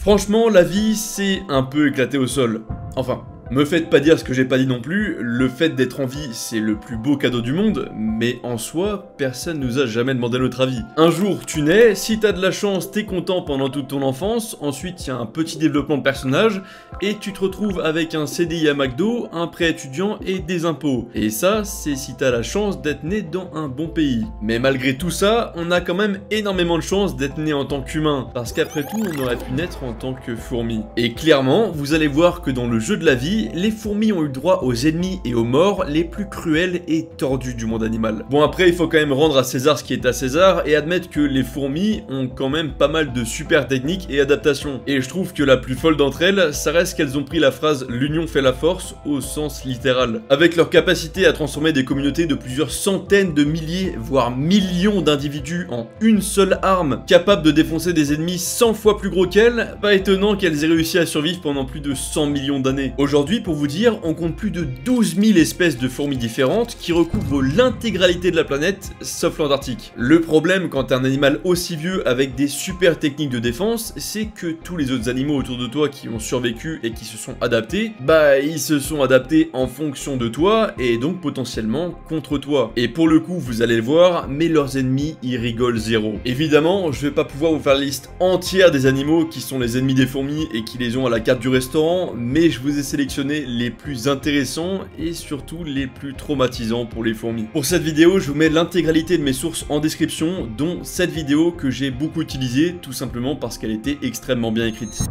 Franchement, la vie, c'est un peu éclaté au sol. Enfin, me faites pas dire ce que j'ai pas dit non plus, le fait d'être en vie, c'est le plus beau cadeau du monde, mais en soi, personne nous a jamais demandé notre avis. Un jour, tu nais, si t'as de la chance, t'es content pendant toute ton enfance, ensuite il y a un petit développement de personnage, et tu te retrouves avec un CDI à McDo, un prêt étudiant et des impôts. Et ça, c'est si t'as la chance d'être né dans un bon pays. Mais malgré tout ça, on a quand même énormément de chance d'être né en tant qu'humain, parce qu'après tout, on aurait pu naître en tant que fourmi. Et clairement, vous allez voir que dans le jeu de la vie, les fourmis ont eu le droit aux ennemis et aux morts les plus cruels et tordus du monde animal. Bon, après, il faut quand même rendre à César ce qui est à César et admettre que les fourmis ont quand même pas mal de super techniques et adaptations. Et je trouve que la plus folle d'entre elles, ça reste qu'elles ont pris la phrase « l'union fait la force » au sens littéral. Avec leur capacité à transformer des communautés de plusieurs centaines de milliers, voire millions d'individus en une seule arme, capable de défoncer des ennemis 100 fois plus gros qu'elles, pas étonnant qu'elles aient réussi à survivre pendant plus de 100 millions d'années. Aujourd'hui, pour vous dire, on compte plus de 12 000 espèces de fourmis différentes qui recouvrent l'intégralité de la planète, sauf l'Antarctique. Le problème quand t'es un animal aussi vieux avec des super techniques de défense, c'est que tous les autres animaux autour de toi qui ont survécu et qui se sont adaptés, bah ils se sont adaptés en fonction de toi et donc potentiellement contre toi. Et pour le coup, vous allez le voir, mais leurs ennemis, ils rigolent zéro. Évidemment, je vais pas pouvoir vous faire la liste entière des animaux qui sont les ennemis des fourmis et qui les ont à la carte du restaurant, mais je vous ai sélectionné les plus intéressants et surtout les plus traumatisants pour les fourmis. Pour cette vidéo, je vous mets l'intégralité de mes sources en description, dont cette vidéo que j'ai beaucoup utilisée, tout simplement parce qu'elle était extrêmement bien écrite.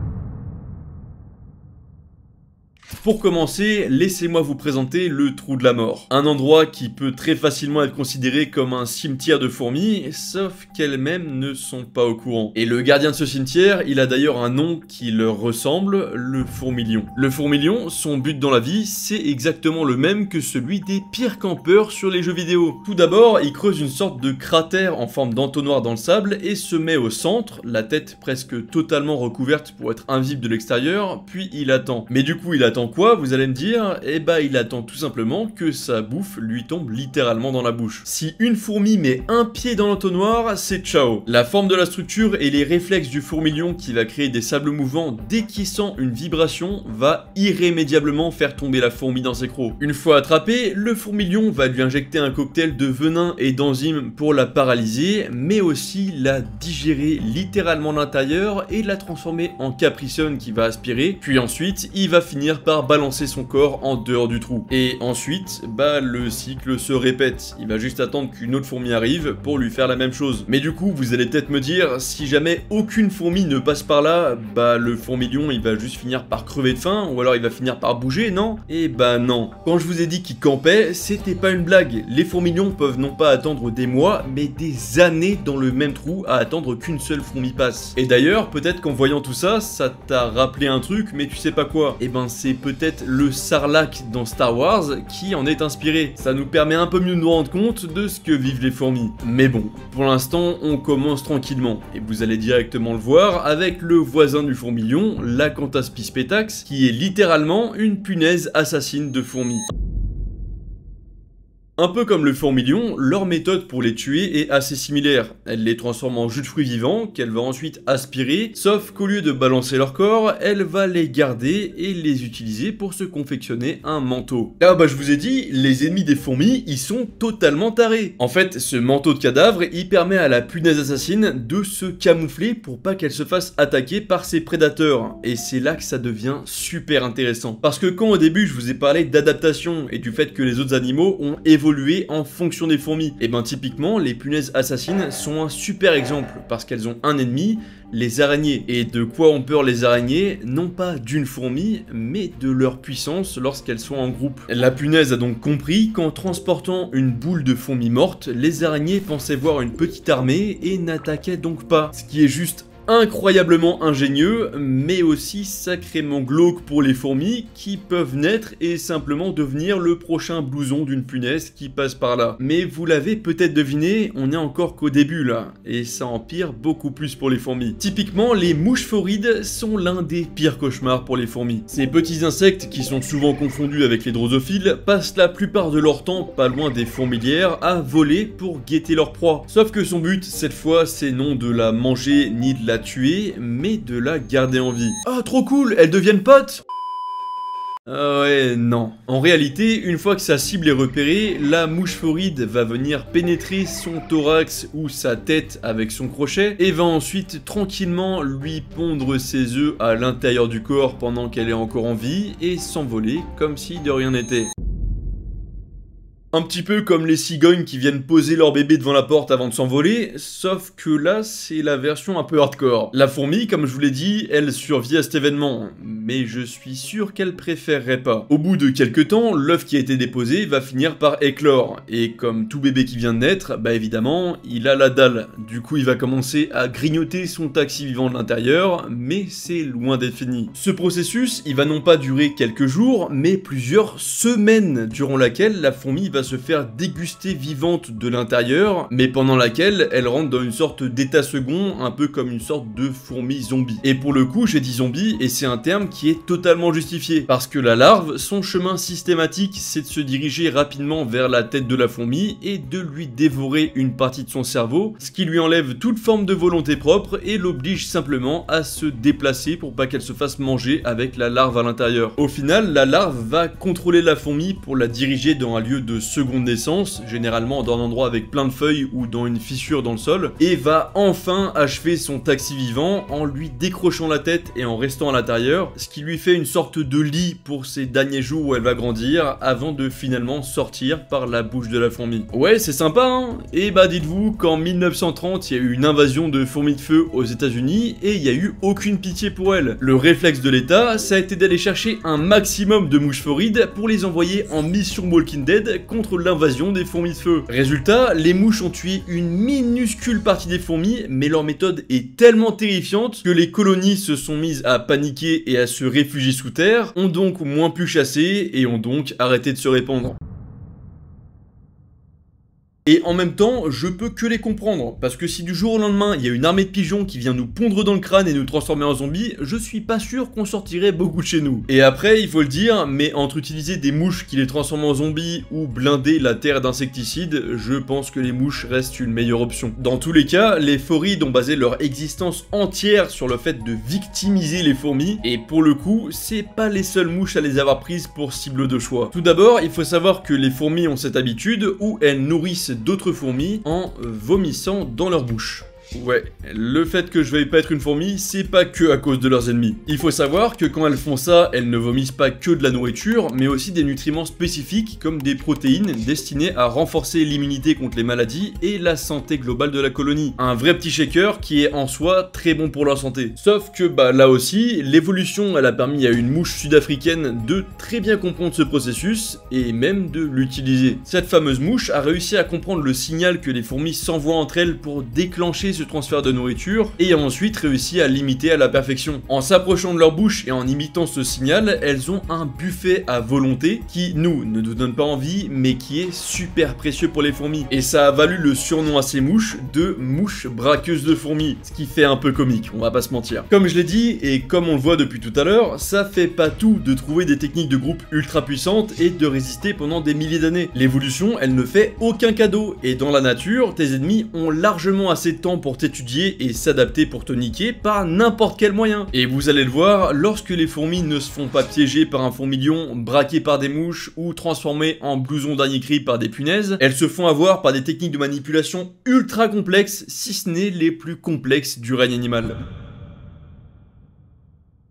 Pour commencer, laissez-moi vous présenter le Trou de la Mort. Un endroit qui peut très facilement être considéré comme un cimetière de fourmis, sauf qu'elles-mêmes ne sont pas au courant. Et le gardien de ce cimetière, il a d'ailleurs un nom qui leur ressemble, le Fourmilion. Le Fourmilion, son but dans la vie, c'est exactement le même que celui des pires campeurs sur les jeux vidéo. Tout d'abord, il creuse une sorte de cratère en forme d'entonnoir dans le sable et se met au centre, la tête presque totalement recouverte pour être invisible de l'extérieur, puis il attend. Mais du coup, il attend quoi, vous allez me dire? Eh bah il attend tout simplement que sa bouffe lui tombe littéralement dans la bouche. Si une fourmi met un pied dans l'entonnoir, c'est ciao. La forme de la structure et les réflexes du fourmilion qui va créer des sables mouvants dès qu'il sent une vibration va irrémédiablement faire tomber la fourmi dans ses crocs. Une fois attrapé, le fourmilion va lui injecter un cocktail de venin et d'enzymes pour la paralyser, mais aussi la digérer littéralement de l'intérieur et la transformer en capricone qui va aspirer, puis ensuite il va finir par balancer son corps en dehors du trou. Et ensuite, bah le cycle se répète. Il va juste attendre qu'une autre fourmi arrive pour lui faire la même chose. Mais du coup, vous allez peut-être me dire, si jamais aucune fourmi ne passe par là, bah le fourmilion il va juste finir par crever de faim, ou alors il va finir par bouger, non? Et bah non. Quand je vous ai dit qu'il campait, c'était pas une blague. Les fourmilions peuvent non pas attendre des mois, mais des années dans le même trou à attendre qu'une seule fourmi passe. Et d'ailleurs, peut-être qu'en voyant tout ça, ça t'a rappelé un truc, mais tu sais pas quoi. Et ben c'est peut-être le Sarlacc dans Star Wars qui en est inspiré. Ça nous permet un peu mieux de nous rendre compte de ce que vivent les fourmis. Mais bon, pour l'instant, on commence tranquillement. Et vous allez directement le voir avec le voisin du fourmilion, l'Acanthaspis petax, qui est littéralement une punaise assassine de fourmis. Un peu comme le fourmilion, leur méthode pour les tuer est assez similaire. Elle les transforme en jus de fruits vivants qu'elle va ensuite aspirer, sauf qu'au lieu de balancer leur corps, elle va les garder et les utiliser pour se confectionner un manteau. Ah bah je vous ai dit, les ennemis des fourmis, ils sont totalement tarés. En fait, ce manteau de cadavre, il permet à la punaise assassine de se camoufler pour pas qu'elle se fasse attaquer par ses prédateurs. Et c'est là que ça devient super intéressant. Parce que quand au début je vous ai parlé d'adaptation et du fait que les autres animaux ont évolué en fonction des fourmis, et ben typiquement les punaises assassines sont un super exemple parce qu'elles ont un ennemi, les araignées. Et de quoi ont peur les araignées? Non pas d'une fourmi, mais de leur puissance lorsqu'elles sont en groupe. La punaise a donc compris qu'en transportant une boule de fourmis morte, les araignées pensaient voir une petite armée et n'attaquaient donc pas. Ce qui est juste incroyablement ingénieux, mais aussi sacrément glauque pour les fourmis qui peuvent naître et simplement devenir le prochain blouson d'une punaise qui passe par là. Mais vous l'avez peut-être deviné, on est encore qu'au début là, et ça empire beaucoup plus pour les fourmis. Typiquement, les mouches phorides sont l'un des pires cauchemars pour les fourmis. Ces petits insectes, qui sont souvent confondus avec les drosophiles, passent la plupart de leur temps pas loin des fourmilières à voler pour guetter leur proie. Sauf que son but, cette fois, c'est non de la manger ni de la la tuer, mais de la garder en vie. Ah, trop cool, elles deviennent potes! Ouais, non. En réalité, une fois que sa cible est repérée, la mouche foride va venir pénétrer son thorax ou sa tête avec son crochet et va ensuite tranquillement lui pondre ses œufs à l'intérieur du corps pendant qu'elle est encore en vie et s'envoler comme si de rien n'était. Un petit peu comme les cigognes qui viennent poser leur bébé devant la porte avant de s'envoler, sauf que là, c'est la version un peu hardcore. La fourmi, comme je vous l'ai dit, elle survit à cet événement, mais je suis sûr qu'elle préférerait pas. Au bout de quelques temps, l'œuf qui a été déposé va finir par éclore, et comme tout bébé qui vient de naître, bah évidemment, il a la dalle. Du coup, il va commencer à grignoter son taxi vivant de l'intérieur, mais c'est loin d'être fini. Ce processus, il va non pas durer quelques jours, mais plusieurs semaines, durant laquelle la fourmi va se faire déguster vivante de l'intérieur, mais pendant laquelle elle rentre dans une sorte d'état second, un peu comme une sorte de fourmi zombie. Et pour le coup, j'ai dit zombie, et c'est un terme qui est totalement justifié, parce que la larve, son chemin systématique, c'est de se diriger rapidement vers la tête de la fourmi et de lui dévorer une partie de son cerveau, ce qui lui enlève toute forme de volonté propre et l'oblige simplement à se déplacer pour pas qu'elle se fasse manger avec la larve à l'intérieur. Au final, la larve va contrôler la fourmi pour la diriger dans un lieu de seconde naissance, généralement dans un endroit avec plein de feuilles ou dans une fissure dans le sol, et va enfin achever son taxi vivant en lui décrochant la tête et en restant à l'intérieur, ce qui lui fait une sorte de lit pour ses derniers jours où elle va grandir, avant de finalement sortir par la bouche de la fourmi. Ouais, c'est sympa, hein? Et bah dites-vous qu'en 1930, il y a eu une invasion de fourmis de feu aux États-Unis et il y a eu aucune pitié pour elles. Le réflexe de l'État, ça a été d'aller chercher un maximum de mouches forides pour les envoyer en mission Walking Dead contre l'invasion des fourmis de feu. Résultat, les mouches ont tué une minuscule partie des fourmis, mais leur méthode est tellement terrifiante que les colonies se sont mises à paniquer et à se réfugier sous terre, ont donc moins pu chasser et ont donc arrêté de se répandre. Et en même temps, je peux que les comprendre, parce que si du jour au lendemain, il y a une armée de pigeons qui vient nous pondre dans le crâne et nous transformer en zombies, je suis pas sûr qu'on sortirait beaucoup de chez nous. Et après, il faut le dire, mais entre utiliser des mouches qui les transforment en zombies ou blinder la terre d'insecticides, je pense que les mouches restent une meilleure option. Dans tous les cas, les forides ont basé leur existence entière sur le fait de victimiser les fourmis, et pour le coup, c'est pas les seules mouches à les avoir prises pour cible de choix. Tout d'abord, il faut savoir que les fourmis ont cette habitude où elles nourrissent d'autres fourmis en vomissant dans leur bouche. Ouais, le fait que je veuille pas être une fourmi, c'est pas que à cause de leurs ennemis. Il faut savoir que quand elles font ça, elles ne vomissent pas que de la nourriture, mais aussi des nutriments spécifiques comme des protéines destinées à renforcer l'immunité contre les maladies et la santé globale de la colonie. Un vrai petit shaker qui est en soi très bon pour leur santé. Sauf que bah là aussi, l'évolution elle a permis à une mouche sud-africaine de très bien comprendre ce processus et même de l'utiliser. Cette fameuse mouche a réussi à comprendre le signal que les fourmis s'envoient entre elles pour déclencher ce transfert de nourriture et a ensuite réussi à l'imiter à la perfection. En s'approchant de leur bouche et en imitant ce signal, elles ont un buffet à volonté qui, nous, ne nous donne pas envie, mais qui est super précieux pour les fourmis. Et ça a valu le surnom à ces mouches de mouches braqueuses de fourmis, ce qui fait un peu comique, on va pas se mentir. Comme je l'ai dit, et comme on le voit depuis tout à l'heure, ça fait pas tout de trouver des techniques de groupe ultra puissantes et de résister pendant des milliers d'années. L'évolution, elle ne fait aucun cadeau, et dans la nature, tes ennemis ont largement assez de temps pour t'étudier et s'adapter pour te niquer par n'importe quel moyen. Et vous allez le voir, lorsque les fourmis ne se font pas piéger par un fourmilion, braquées par des mouches ou transformées en blouson dernier cri par des punaises, elles se font avoir par des techniques de manipulation ultra complexes, si ce n'est les plus complexes du règne animal.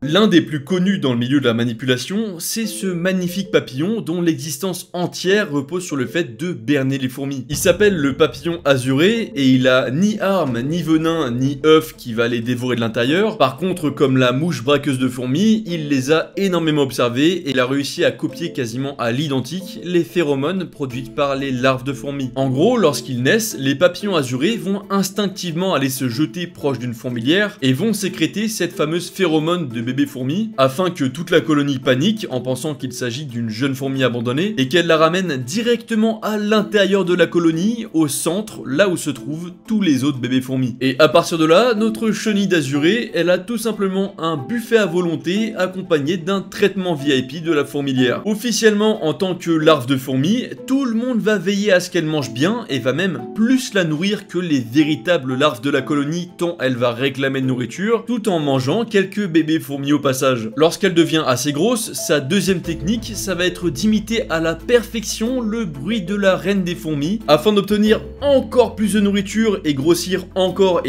L'un des plus connus dans le milieu de la manipulation, c'est ce magnifique papillon dont l'existence entière repose sur le fait de berner les fourmis. Il s'appelle le papillon azuré et il a ni arme, ni venin, ni œuf qui va les dévorer de l'intérieur. Par contre, comme la mouche braqueuse de fourmis, il les a énormément observés et il a réussi à copier quasiment à l'identique les phéromones produites par les larves de fourmis. En gros, lorsqu'ils naissent, les papillons azurés vont instinctivement aller se jeter proche d'une fourmilière et vont sécréter cette fameuse phéromone de bébé fourmi, afin que toute la colonie panique en pensant qu'il s'agit d'une jeune fourmi abandonnée, et qu'elle la ramène directement à l'intérieur de la colonie, au centre, là où se trouvent tous les autres bébés fourmis. Et à partir de là, notre chenille d'azuré, elle a tout simplement un buffet à volonté accompagné d'un traitement VIP de la fourmilière. Officiellement, en tant que larve de fourmi, tout le monde va veiller à ce qu'elle mange bien et va même plus la nourrir que les véritables larves de la colonie tant elle va réclamer de nourriture, tout en mangeant quelques bébés fourmis au passage. Lorsqu'elle devient assez grosse, sa deuxième technique, ça va être d'imiter à la perfection le bruit de la reine des fourmis, afin d'obtenir encore plus de nourriture et grossir encore,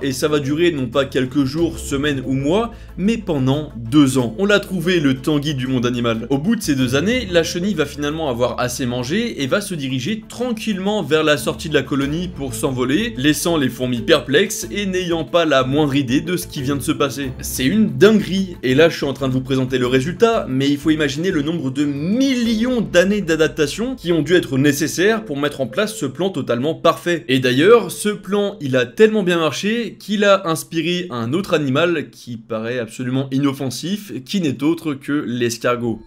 et ça va durer non pas quelques jours, semaines ou mois, mais pendant 2 ans. On l'a trouvé, le Tanguy du monde animal. Au bout de ces 2 années, la chenille va finalement avoir assez mangé et va se diriger tranquillement vers la sortie de la colonie pour s'envoler, laissant les fourmis perplexes et n'ayant pas la moindre idée de ce qui vient de se passer. C'est une dinguerie, et là je suis en train de vous présenter le résultat, mais il faut imaginer le nombre de millions d'années d'adaptation qui ont dû être nécessaires pour mettre en place ce plan totalement parfait. Et d'ailleurs, ce plan, il a tellement bien marché qu'il a inspiré un autre animal qui paraît absolument inoffensif, qui n'est autre que l'escargot.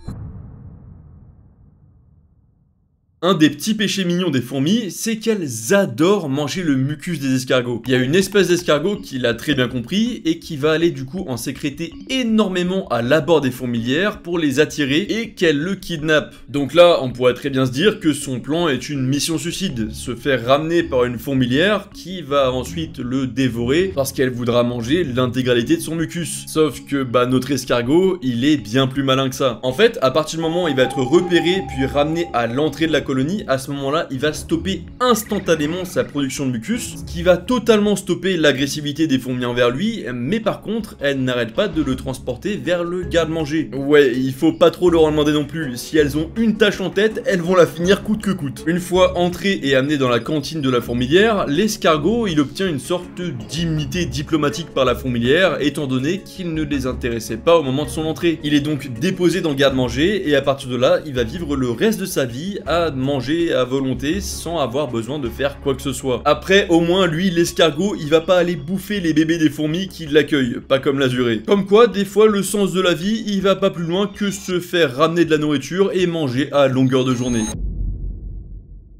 Un des petits péchés mignons des fourmis, c'est qu'elles adorent manger le mucus des escargots. Il y a une espèce d'escargot qui l'a très bien compris et qui va aller du coup en sécréter énormément à l'abord des fourmilières pour les attirer et qu'elle le kidnappe. Donc là, on pourrait très bien se dire que son plan est une mission suicide, se faire ramener par une fourmilière qui va ensuite le dévorer parce qu'elle voudra manger l'intégralité de son mucus. Sauf que notre escargot, il est bien plus malin que ça. En fait, à partir du moment où il va être repéré puis ramené à l'entrée de la colonie, à ce moment-là, il va stopper instantanément sa production de mucus, ce qui va totalement stopper l'agressivité des fourmis envers lui, mais par contre, elles n'arrêtent pas de le transporter vers le garde-manger. Ouais, il faut pas trop leur en demander non plus, si elles ont une tâche en tête, elles vont la finir coûte que coûte. Une fois entré et amené dans la cantine de la fourmilière, l'escargot, il obtient une sorte d'immunité diplomatique par la fourmilière, étant donné qu'il ne les intéressait pas au moment de son entrée. Il est donc déposé dans le garde-manger, et à partir de là, il va vivre le reste de sa vie à manger à volonté sans avoir besoin de faire quoi que ce soit. Après, au moins, lui, l'escargot, il va pas aller bouffer les bébés des fourmis qui l'accueillent, pas comme l'azuré. Comme quoi, des fois, le sens de la vie, il va pas plus loin que se faire ramener de la nourriture et manger à longueur de journée.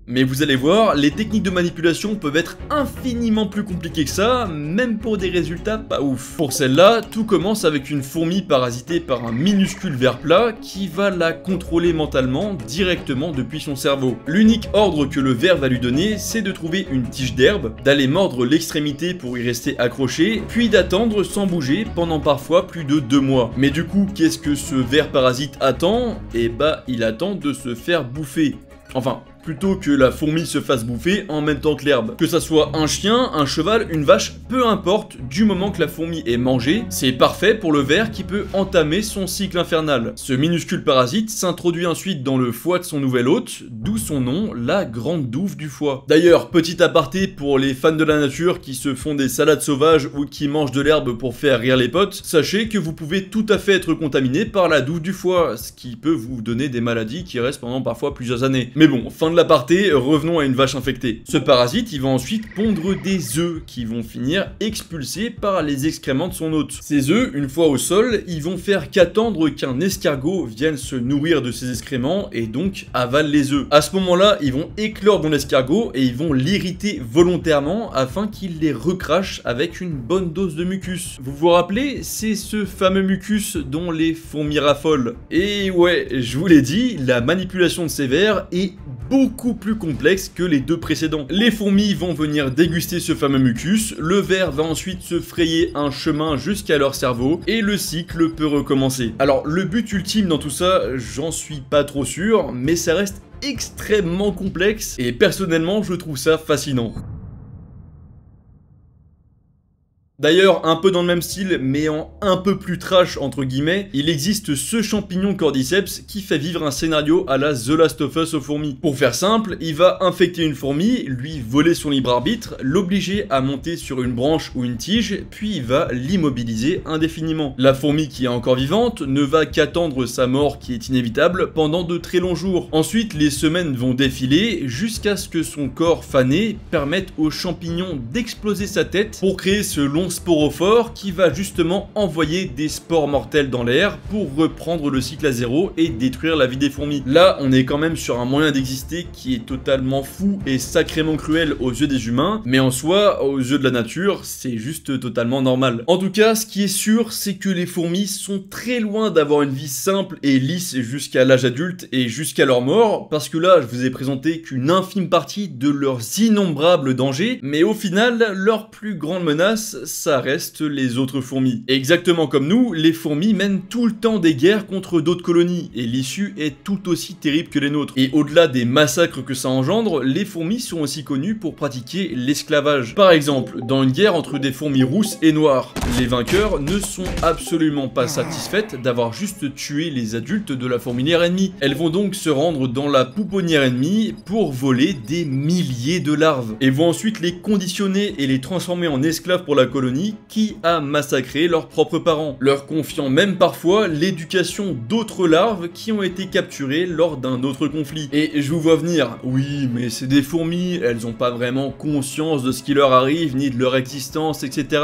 Mais vous allez voir, les techniques de manipulation peuvent être infiniment plus compliquées que ça, même pour des résultats pas ouf. Pour celle-là, tout commence avec une fourmi parasitée par un minuscule ver plat qui va la contrôler mentalement directement depuis son cerveau. L'unique ordre que le ver va lui donner, c'est de trouver une tige d'herbe, d'aller mordre l'extrémité pour y rester accroché, puis d'attendre sans bouger pendant parfois plus de 2 mois. Mais du coup, qu'est-ce que ce ver parasite attend? Eh bah, il attend de se faire bouffer. Enfin, plutôt que la fourmi se fasse bouffer en même temps que l'herbe. Que ça soit un chien, un cheval, une vache, peu importe, du moment que la fourmi est mangée, c'est parfait pour le ver qui peut entamer son cycle infernal. Ce minuscule parasite s'introduit ensuite dans le foie de son nouvel hôte, d'où son nom, la grande douve du foie. D'ailleurs, petit aparté pour les fans de la nature qui se font des salades sauvages ou qui mangent de l'herbe pour faire rire les potes, sachez que vous pouvez tout à fait être contaminé par la douve du foie, ce qui peut vous donner des maladies qui restent pendant parfois plusieurs années. Mais bon, fin de l'aparté, revenons à une vache infectée. Ce parasite, il va ensuite pondre des œufs qui vont finir expulsés par les excréments de son hôte. Ces œufs, une fois au sol, ils vont faire qu'attendre qu'un escargot vienne se nourrir de ces excréments et donc avale les œufs. À ce moment-là, ils vont éclore dans l'escargot et ils vont l'irriter volontairement afin qu'il les recrache avec une bonne dose de mucus. Vous vous rappelez, c'est ce fameux mucus dont les fourmis raffolent. Et ouais, je vous l'ai dit, la manipulation de ces vers est beaucoup plus complexe que les 2 précédents. Les fourmis vont venir déguster ce fameux mucus, le ver va ensuite se frayer un chemin jusqu'à leur cerveau et le cycle peut recommencer. Alors le but ultime dans tout ça, j'en suis pas trop sûr, mais ça reste extrêmement complexe et personnellement je trouve ça fascinant. D'ailleurs, un peu dans le même style, mais en un peu plus trash entre guillemets, il existe ce champignon Cordyceps qui fait vivre un scénario à la The Last of Us aux fourmis. Pour faire simple, il va infecter une fourmi, lui voler son libre arbitre, l'obliger à monter sur une branche ou une tige, puis il va l'immobiliser indéfiniment. La fourmi qui est encore vivante ne va qu'attendre sa mort qui est inévitable pendant de très longs jours. Ensuite, les semaines vont défiler jusqu'à ce que son corps fané permette au champignon d'exploser sa tête pour créer ce long rayon sporophore qui va justement envoyer des spores mortels dans l'air pour reprendre le cycle à zéro et détruire la vie des fourmis. Là, on est quand même sur un moyen d'exister qui est totalement fou et sacrément cruel aux yeux des humains, mais en soi, aux yeux de la nature, c'est juste totalement normal. En tout cas, ce qui est sûr, c'est que les fourmis sont très loin d'avoir une vie simple et lisse jusqu'à l'âge adulte et jusqu'à leur mort, parce que là, je vous ai présenté qu'une infime partie de leurs innombrables dangers, mais au final, leur plus grande menace, ça reste les autres fourmis. Et exactement comme nous, les fourmis mènent tout le temps des guerres contre d'autres colonies, et l'issue est tout aussi terrible que les nôtres. Et au-delà des massacres que ça engendre, les fourmis sont aussi connues pour pratiquer l'esclavage. Par exemple, dans une guerre entre des fourmis rousses et noires, les vainqueurs ne sont absolument pas satisfaites d'avoir juste tué les adultes de la fourmilière ennemie. Elles vont donc se rendre dans la pouponnière ennemie pour voler des milliers de larves, et vont ensuite les conditionner et les transformer en esclaves pour la colonie qui a massacré leurs propres parents, leur confiant même parfois l'éducation d'autres larves qui ont été capturées lors d'un autre conflit. Et je vous vois venir, oui mais c'est des fourmis, elles ont pas vraiment conscience de ce qui leur arrive, ni de leur existence, etc.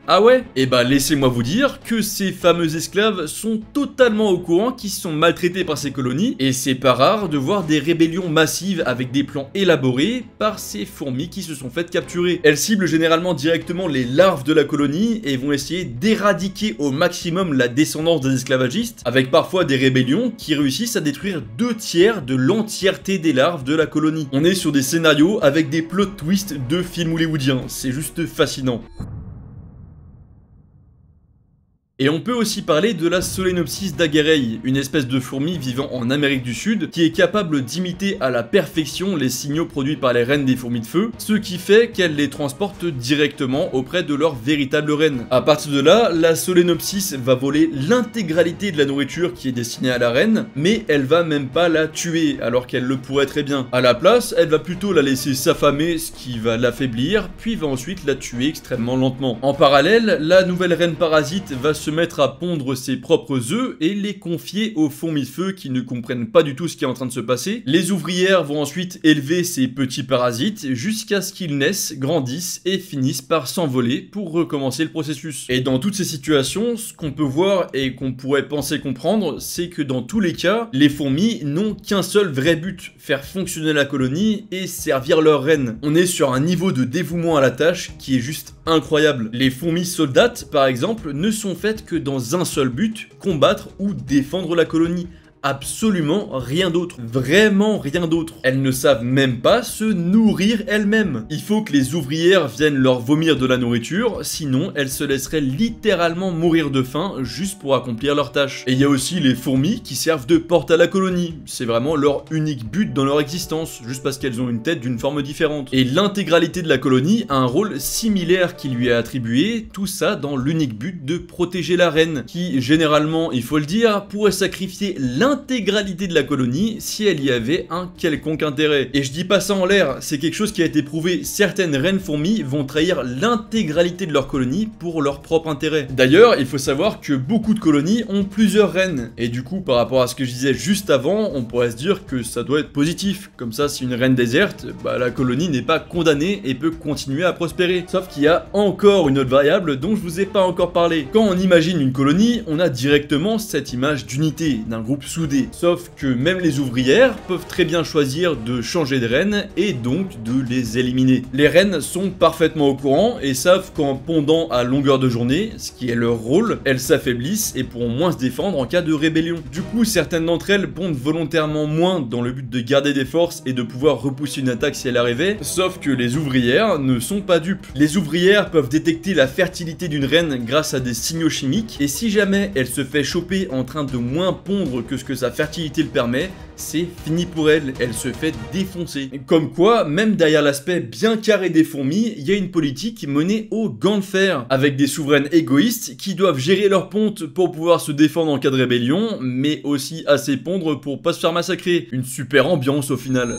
Ah ouais? Eh bah laissez-moi vous dire que ces fameux esclaves sont totalement au courant qu'ils sont maltraités par ces colonies, et c'est pas rare de voir des rébellions massives avec des plans élaborés par ces fourmis qui se sont faites capturer. Elles ciblent généralement directement les larves de la colonie et vont essayer d'éradiquer au maximum la descendance des esclavagistes, avec parfois des rébellions qui réussissent à détruire 2/3 de l'entièreté des larves de la colonie. On est sur des scénarios avec des plot twists de films hollywoodiens, c'est juste fascinant. Et on peut aussi parler de la Solenopsis daguerrei, une espèce de fourmi vivant en Amérique du Sud qui est capable d'imiter à la perfection les signaux produits par les reines des fourmis de feu, ce qui fait qu'elle les transporte directement auprès de leur véritable reine. À partir de là, la Solenopsis va voler l'intégralité de la nourriture qui est destinée à la reine, mais elle va même pas la tuer alors qu'elle le pourrait très bien. À la place, elle va plutôt la laisser s'affamer, ce qui va l'affaiblir, puis va ensuite la tuer extrêmement lentement. En parallèle, la nouvelle reine parasite va se mettre à pondre ses propres œufs et les confier aux fourmis de feu qui ne comprennent pas du tout ce qui est en train de se passer. Les ouvrières vont ensuite élever ces petits parasites jusqu'à ce qu'ils naissent, grandissent et finissent par s'envoler pour recommencer le processus. Et dans toutes ces situations, ce qu'on peut voir et qu'on pourrait penser comprendre, c'est que dans tous les cas, les fourmis n'ont qu'un seul vrai but, faire fonctionner la colonie et servir leur reine. On est sur un niveau de dévouement à la tâche qui est juste incroyable. Les fourmis soldates, par exemple, ne sont faites que dans un seul but, combattre ou défendre la colonie. Absolument rien d'autre. Vraiment rien d'autre. Elles ne savent même pas se nourrir elles-mêmes. Il faut que les ouvrières viennent leur vomir de la nourriture, sinon elles se laisseraient littéralement mourir de faim juste pour accomplir leur tâche. Et il y a aussi les fourmis qui servent de porte à la colonie. C'est vraiment leur unique but dans leur existence, juste parce qu'elles ont une tête d'une forme différente. Et l'intégralité de la colonie a un rôle similaire qui lui est attribué, tout ça dans l'unique but de protéger la reine, qui généralement, il faut le dire, pourrait sacrifier l'intégralité de la colonie si elle y avait un quelconque intérêt. Et je dis pas ça en l'air, c'est quelque chose qui a été prouvé. Certaines reines fourmis vont trahir l'intégralité de leur colonie pour leur propre intérêt. D'ailleurs, il faut savoir que beaucoup de colonies ont plusieurs reines. Et du coup, par rapport à ce que je disais juste avant, on pourrait se dire que ça doit être positif. Comme ça, si une reine déserte, bah la colonie n'est pas condamnée et peut continuer à prospérer. Sauf qu'il y a encore une autre variable dont je vous ai pas encore parlé. Quand on imagine une colonie, on a directement cette image d'unité, d'un groupe soudé. Sauf que même les ouvrières peuvent très bien choisir de changer de reine et donc de les éliminer. Les reines sont parfaitement au courant et savent qu'en pondant à longueur de journée, ce qui est leur rôle, elles s'affaiblissent et pourront moins se défendre en cas de rébellion. Du coup, certaines d'entre elles pondent volontairement moins dans le but de garder des forces et de pouvoir repousser une attaque si elle arrivait, sauf que les ouvrières ne sont pas dupes. Les ouvrières peuvent détecter la fertilité d'une reine grâce à des signaux chimiques, et si jamais elle se fait choper en train de moins pondre que ce que sa fertilité le permet, c'est fini pour elle, elle se fait défoncer. Comme quoi, même derrière l'aspect bien carré des fourmis, il y a une politique menée au gant de fer, avec des souveraines égoïstes qui doivent gérer leur ponte pour pouvoir se défendre en cas de rébellion, mais aussi assez pondre pour pas se faire massacrer. Une super ambiance au final.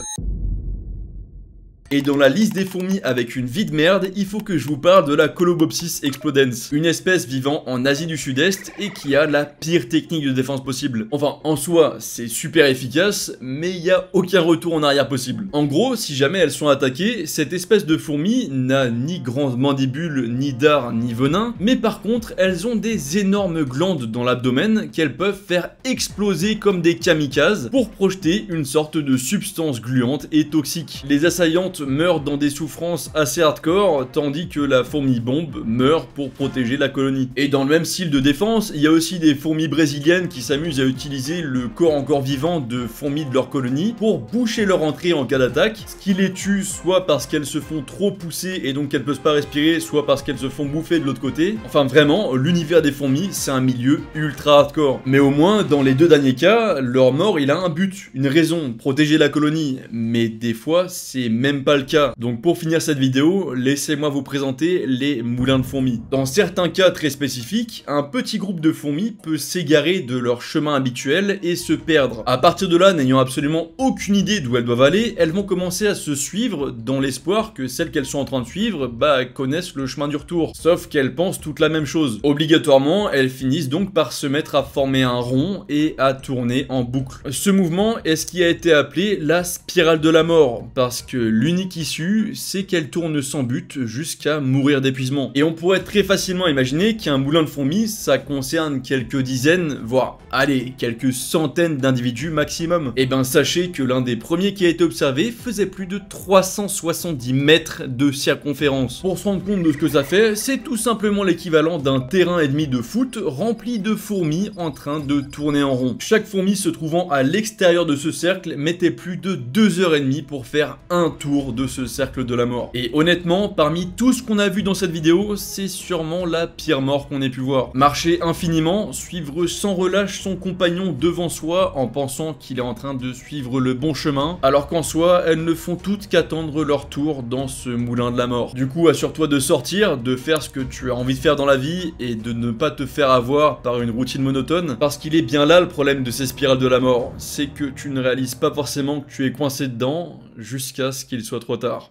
Et dans la liste des fourmis avec une vie de merde, il faut que je vous parle de la Colobopsis explodens, une espèce vivant en Asie du Sud-Est et qui a la pire technique de défense possible. Enfin, en soi, c'est super efficace, mais il n'y a aucun retour en arrière possible. En gros, si jamais elles sont attaquées, cette espèce de fourmi n'a ni grande mandibule, ni dard, ni venin, mais par contre, elles ont des énormes glandes dans l'abdomen qu'elles peuvent faire exploser comme des kamikazes pour projeter une sorte de substance gluante et toxique. Les assaillantes meurent dans des souffrances assez hardcore, tandis que la fourmi bombe meurt pour protéger la colonie. Et dans le même style de défense, il y a aussi des fourmis brésiliennes qui s'amusent à utiliser le corps encore vivant de fourmis de leur colonie pour boucher leur entrée en cas d'attaque, ce qui les tue soit parce qu'elles se font trop pousser et donc qu'elles peuvent pas respirer, soit parce qu'elles se font bouffer de l'autre côté. Enfin vraiment, l'univers des fourmis, c'est un milieu ultra hardcore. Mais au moins, dans les deux derniers cas, leur mort, il a un but, une raison, protéger la colonie. Mais des fois, c'est même pas le cas. Donc pour finir cette vidéo, laissez-moi vous présenter les moulins de fourmis. Dans certains cas très spécifiques, un petit groupe de fourmis peut s'égarer de leur chemin habituel et se perdre. À partir de là, n'ayant absolument aucune idée d'où elles doivent aller, elles vont commencer à se suivre dans l'espoir que celles qu'elles sont en train de suivre, connaissent le chemin du retour. Sauf qu'elles pensent toutes la même chose. Obligatoirement, elles finissent donc par se mettre à former un rond et à tourner en boucle. Ce mouvement est ce qui a été appelé la spirale de la mort, parce que l'unique issue, c'est qu'elle tourne sans but jusqu'à mourir d'épuisement. Et on pourrait très facilement imaginer qu'un moulin de fourmis, ça concerne quelques dizaines, voire, allez, quelques centaines d'individus maximum. Et ben sachez que l'un des premiers qui a été observé faisait plus de 370 mètres de circonférence. Pour se rendre compte de ce que ça fait, c'est tout simplement l'équivalent d'un terrain et demi de foot rempli de fourmis en train de tourner en rond. Chaque fourmi se trouvant à l'extérieur de ce cercle mettait plus de 2h30 pour faire un tour de ce cercle de la mort. Et honnêtement, parmi tout ce qu'on a vu dans cette vidéo, c'est sûrement la pire mort qu'on ait pu voir. Marcher infiniment, suivre sans relâche son compagnon devant soi en pensant qu'il est en train de suivre le bon chemin, alors qu'en soi, elles ne font toutes qu'attendre leur tour dans ce moulin de la mort. Du coup, assure-toi de sortir, de faire ce que tu as envie de faire dans la vie et de ne pas te faire avoir par une routine monotone, parce qu'il est bien là le problème de ces spirales de la mort, c'est que tu ne réalises pas forcément que tu es coincé dedans jusqu'à ce qu'il soit trop tard.